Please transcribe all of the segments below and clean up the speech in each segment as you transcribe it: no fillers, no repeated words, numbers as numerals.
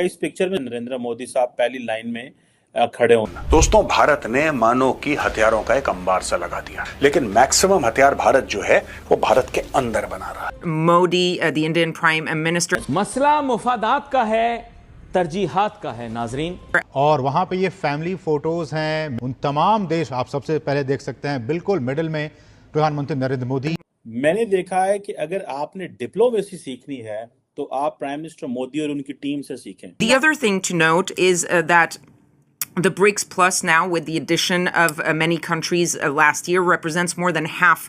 इस पिक्चर में नरेंद्र मोदी साहब पहली लाइन में खड़े हों। दोस्तों, भारत ने मानो कि हथियारों का एक अंबार सा लगा दिया, लेकिन मैक्सिमम हथियार भारत जो है वो भारत के अंदर बना रहा है। Modi, the Indian Prime Minister, मसला मुफादात का है, तरजीहात का है नाजरीन। और वहां पे ये फैमिली फोटोज हैं, उन तमाम देश आप सबसे पहले देख सकते हैं, बिल्कुल मिडिल में प्रधानमंत्री नरेंद्र मोदी। मैंने देखा है कि अगर आपने डिप्लोमेसी सीखनी है तो आप प्राइम मिनिस्टर मोदी और उनकी टीम से सीखें। The other thing to note is that the BRICS Plus now, with the addition of many countries last year, represents more than half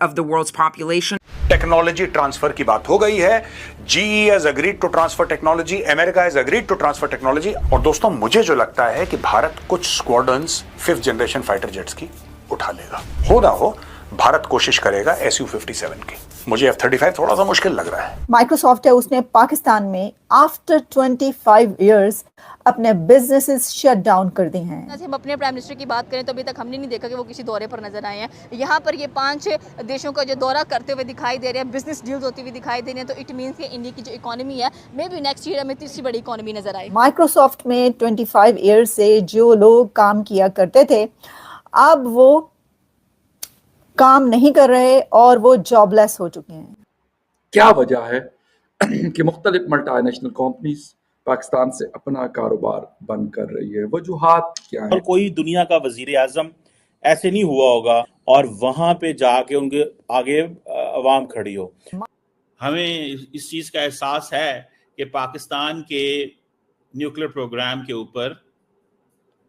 of the world's population. Technology transfer की बात हो गई है। GE has agreed to transfer technology, America has agreed to transfer technology. और दोस्तों, मुझे जो लगता है कि भारत कुछ squadrons 5th generation fighter jets की उठा लेगा। हो ना हो, भारत कोशिश करेगा SU-57 की। मुझे F-35 थोड़ा सा मुश्किल लग रहा है। माइक्रोसॉफ्ट है, उसने पाकिस्तान में आफ्टर 25 इयर्स अपने बिजनेसेस शट डाउन कर दी हैं। हम अपने प्राइम मिनिस्टर की बात करें तो अभी तक हमने नहीं देखा कि वो किसी दौरे पर नजर आए हैं। यहाँ पर ये 5 देशों का जो दौरा करते हुए दिखाई दे रहे हैं, बिजनेस डील्स होती हुई दिखाई दे रही हैं, तो इट मीन्स कि इंडिया की जो इकोनॉमी है, मे बी नेक्स्ट ईयर हमें तीसरी बड़ी इकोनॉमी नजर आए। माइक्रोसॉफ्ट में 25 इयर्स से जो लोग काम किया करते थे, अब वो काम नहीं कर रहे और वो जॉबलेस हो चुके हैं। क्या वजह है कि मुख्तलिफ मल्टीनेशनल कंपनीज पाकिस्तान से अपना कारोबार बंद कर रही है? वजूहात क्या है? और कोई दुनिया का वजीर आजम ऐसे नहीं हुआ होगा और वहां पे जाके उनके आगे अवाम खड़ी हो। हमें इस चीज का एहसास है कि पाकिस्तान के न्यूक्लियर प्रोग्राम के ऊपर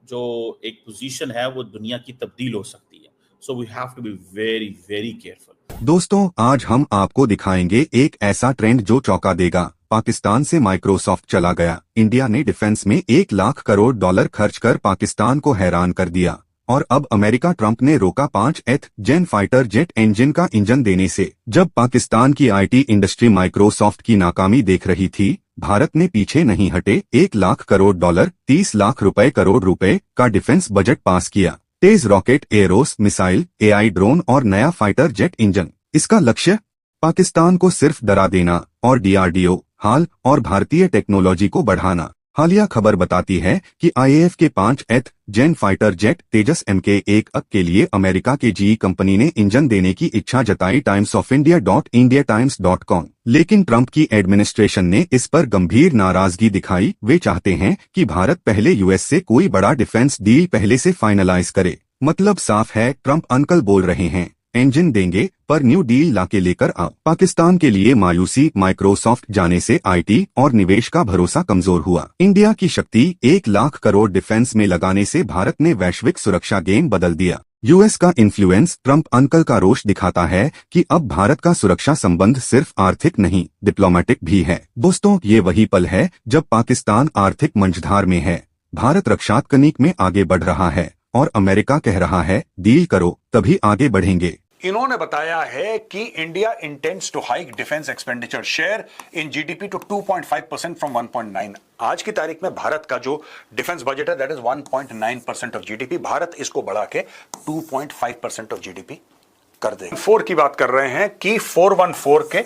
जो एक पोजीशन है वो दुनिया की तब्दील हो सकती है। So we have to be very, very careful. दोस्तों, आज हम आपको दिखाएंगे एक ऐसा ट्रेंड जो चौंका देगा। पाकिस्तान से माइक्रोसॉफ्ट चला गया। इंडिया ने डिफेंस में $1 लाख करोड़ खर्च कर पाकिस्तान को हैरान कर दिया। और अब अमेरिका ट्रंप ने रोका 5th जेन फाइटर जेट इंजन का इंजन देने से। जब पाकिस्तान की IT इंडस्ट्री माइक्रोसॉफ्ट की नाकामी देख रही थी, भारत ने पीछे नहीं हटे $1 लाख करोड़, 30 लाख करोड़ रुपए का डिफेंस बजट पास किया। तेज rocket, Eros missile, AI drone और नया फाइटर जेट इंजन। इसका लक्ष्य पाकिस्तान को सिर्फ डरा देना और DRDO, हाल और भारतीय टेक्नोलॉजी को बढ़ाना। हालिया खबर बताती है कि IAF के 5th जेन फाइटर जेट तेजस Mk-1 के लिए अमेरिका के GE कंपनी ने इंजन देने की इच्छा जताई। timesofIndia.indiatimes.com। लेकिन ट्रंप की एडमिनिस्ट्रेशन ने इस पर गंभीर नाराजगी दिखाई। वे चाहते हैं कि भारत पहले US से कोई बड़ा डिफेंस डील पहले से फाइनलाइज करे। मतलब साफ है, ट्रंप अंकल बोल रहे हैं इंजन देंगे पर न्यू डील लाके लेकर आओ। पाकिस्तान के लिए मायूसी। माइक्रोसॉफ्ट जाने से IT और निवेश का भरोसा कमजोर हुआ। इंडिया की शक्ति 1 लाख करोड़ डिफेंस में लगाने से भारत ने वैश्विक सुरक्षा गेम बदल दिया। US का इन्फ्लुएंस ट्रंप अंकल का रोष दिखाता है कि अब भारत का सुरक्षा संबंध सिर्फ आर्थिक नहीं, डिप्लोमेटिक भी है। दोस्तों, ये वही पल है जब पाकिस्तान आर्थिक मंझधार में है, भारत रक्षा तकनीक में आगे बढ़ रहा है और अमेरिका कह रहा है डील करो तभी आगे बढ़ेंगे। इन्होंने बताया है कि India intends to hike defence expenditure share in GDP to 2.5% from 1.9। आज की तारीख में भारत का जो डिफेंस बजट है that is 1.9% of GDP। Bharat इसको बढ़ा के 2.5% ऑफ GDP कर दे। 4 की बात कर रहे हैं कि 414 के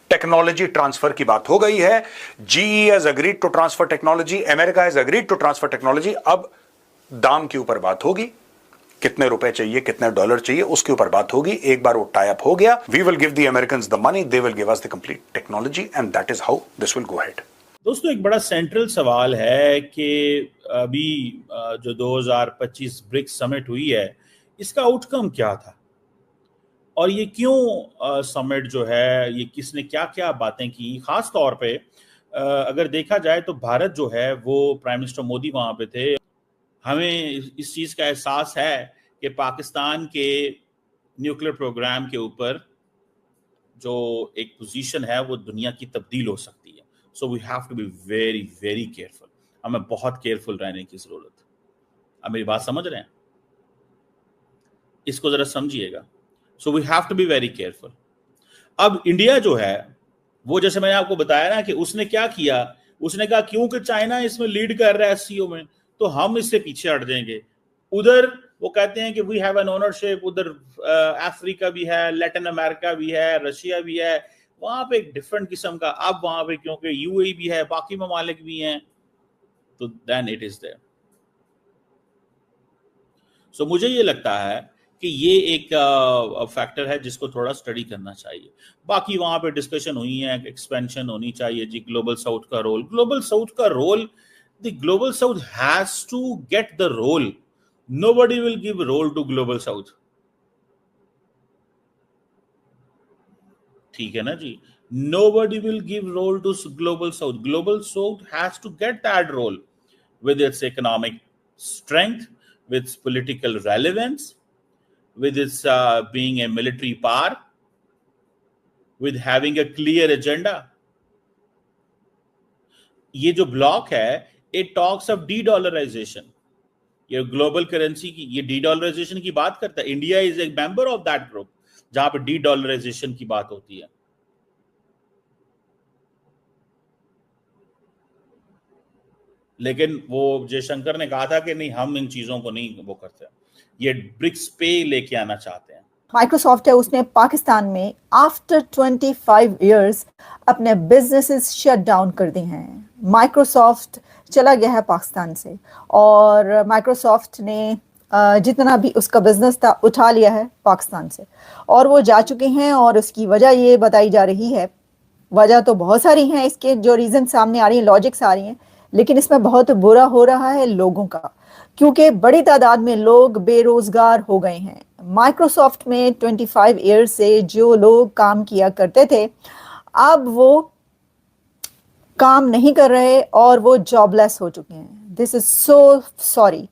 टेक्नोलॉजी ट्रांसफर की बात हो गई है। GE has agreed to transfer technology, America has agreed to transfer technology. अब दाम के ऊपर बात होगी, कितने रुपए चाहिए, कितने डॉलर चाहिए, उसके ऊपर बात होगी। एक बार वो टाई अप हो गया, we will give the Americans the money, they will give us the complete technology and that is how this will go ahead. दोस्तों, एक बड़ा सेंट्रल सवाल है कि अभी जो 2025 ब्रिक्स समिट हुई है, इसका आउटकम क्या था और ये क्यों समिट जो है, ये किसने क्या क्या बातें की। खास तौर पे अगर देखा जाए तो भारत जो है वो प्राइम मिनिस्टर मोदी वहां पे थे। हमें इस चीज का एहसास है कि पाकिस्तान के न्यूक्लियर प्रोग्राम के ऊपर जो एक पोजीशन है वो दुनिया की तब्दील हो सकती है। So we have to be very, very careful. हमें बहुत केयरफुल रहने की जरूरत है। आप मेरी बात समझ रहे हैं? इसको जरा समझिएगा। So we have to be very careful. अब इंडिया जो है वो, जैसे मैंने आपको बताया ना कि उसने क्या किया, उसने कहा क्योंकि चाइना इसमें लीड कर रहा है SCO में, तो हम इससे पीछे हट जाएंगे। उधर वो कहते हैं कि वी हैव एन ओनरशिप, उधर अफ्रीका भी है, लैटिन अमेरिका भी है, रशिया भी है, वहां पे एक डिफरेंट किस्म का। अब वहां पे क्योंकि UAE भी है, बाकी ममालिक भी हैं, तो देन इट इज देयर। सो मुझे ये लगता है कि ये एक फैक्टर है जिसको थोड़ा स्टडी करना चाहिए। बाकी वहां पे डिस्कशन हुई है, एक्सपेंशन होनी चाहिए जी, ग्लोबल साउथ का रोल। ग्लोबल साउथ का role, the global south has to get the role. Nobody will give role to global south, ठीक है ना जी। Nobody will give role to global south. Global south has to get that role with its economic strength, with its political relevance, with its being a military power, with having a clear agenda. ये जो block है, it talks of de-dollarization. ये global currency की, ये de-dollarization की बात करता है। India is a member of that group जहां पे de-dollarization की बात होती है। लेकिन वो जयशंकर ने कहा था कि नहीं, हम इन चीजों को नहीं वो करते, ये ब्रिक्स पे लेके आना चाहते हैं। माइक्रोसॉफ्ट है, उसने पाकिस्तान में आफ्टर 25 इयर्स अपने बिजनेसेस शट डाउन कर दिए हैं। माइक्रोसॉफ्ट चला गया है पाकिस्तान से, और माइक्रोसॉफ्ट ने जितना भी उसका बिजनेस था उठा लिया है पाकिस्तान से, और वो जा चुके हैं। और उसकी वजह ये बताई जा रही है, वजह तो बहुत सारी हैं इसके, जो रीजन सामने आ रही हैं, लॉजिक्स आ रही हैं, लेकिन इसमें बहुत बुरा हो रहा है लोगों का, क्योंकि बड़ी तादाद में लोग बेरोजगार हो गए हैं। माइक्रोसॉफ्ट में 25 ईयर्स से जो लोग काम किया करते थे, अब वो काम नहीं कर रहे और वो जॉबलेस हो चुके हैं। This is so sorry,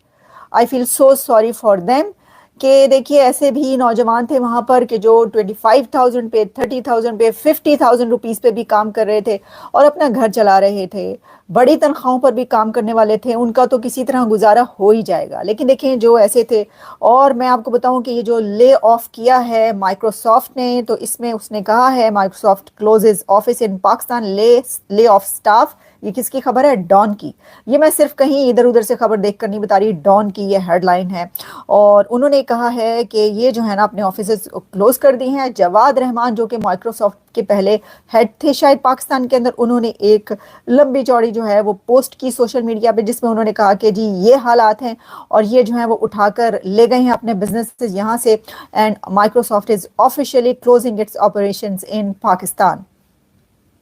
I feel so sorry for them. कि देखिए, ऐसे भी नौजवान थे वहाँ पर कि जो 25,000 पे, 30,000 पे, 50,000 रुपीज़ पे भी काम कर रहे थे और अपना घर चला रहे थे। बड़ी तनख्वाहों पर भी काम करने वाले थे, उनका तो किसी तरह गुजारा हो ही जाएगा। लेकिन देखें जो ऐसे थे, और मैं आपको बताऊं कि ये जो ले ऑफ किया है माइक्रोसॉफ्ट ने, तो इसमें उसने कहा है Microsoft closes office in Pakistan, lay off staff. ये किसकी खबर है? डॉन की। ये मैं सिर्फ कहीं इधर उधर से खबर देखकर नहीं बता रही, डॉन की ये हेडलाइन है। और उन्होंने कहा है कि ये जो है ना अपने ऑफिसेस क्लोज कर दी हैं। जवाद रहमान जो कि माइक्रोसॉफ्ट के पहले हेड थे शायद पाकिस्तान के अंदर, उन्होंने एक लंबी चौड़ी जो है वो पोस्ट की सोशल मीडिया पे, जिसमें उन्होंने कहा कि जी ये हालात हैं और ये जो है वो उठाकर ले गए हैं अपने बिजनेस यहाँ से, and Microsoft is officially closing it's operations in Pakistan.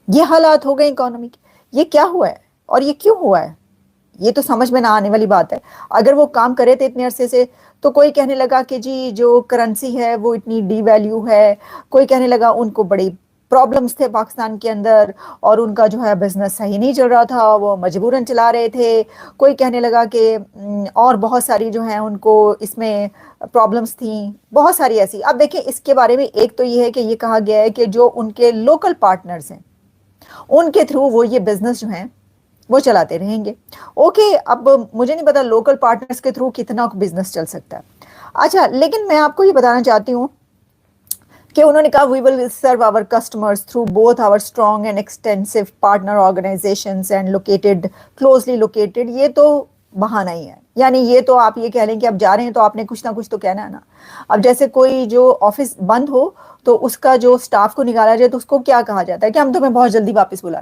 ये हालात हो गए इकोनॉमी के। ये क्या हुआ है और ये क्यों हुआ है? ये तो समझ में ना आने वाली बात है। अगर वो काम करे थे इतने अरसे से, तो कोई कहने लगा कि जी जो करेंसी है वो इतनी डी वैल्यू है, कोई कहने लगा उनको बड़ी प्रॉब्लम्स थे पाकिस्तान के अंदर और उनका जो है बिजनेस सही नहीं चल रहा था, वो मजबूरन चला रहे थे। कोई कहने लगा कि और बहुत सारी जो है उनको इसमें प्रॉब्लम्स थी, बहुत सारी ऐसी। अब देखिए, इसके बारे में एक तो ये है कि ये कहा गया है कि जो उनके लोकल पार्टनर्स हैं उनके थ्रू वो ये बिजनेस जो है वो चलाते रहेंगे। ओके, अब मुझे नहीं पता लोकल पार्टनर्स के थ्रू कितना बिजनेस चल सकता है। अच्छा, लेकिन मैं आपको ये बताना चाहती हूँ कि उन्होंने कहा we will serve our customers through both our strong and extensive partner organisations and located, closely located. ये तो बहाना ही है, यानी ये तो आप ये कह लें कि अब जा रहे हैं तो आपने कुछ ना कुछ तो कहना है ना। अब जैसे कोई जो ऑफिस बंद हो तो उसका जो स्टाफ को निकाला जाए तो उसको क्या कहा जाता है कि हम तुम्हें बहुत जल्दी वापस बुला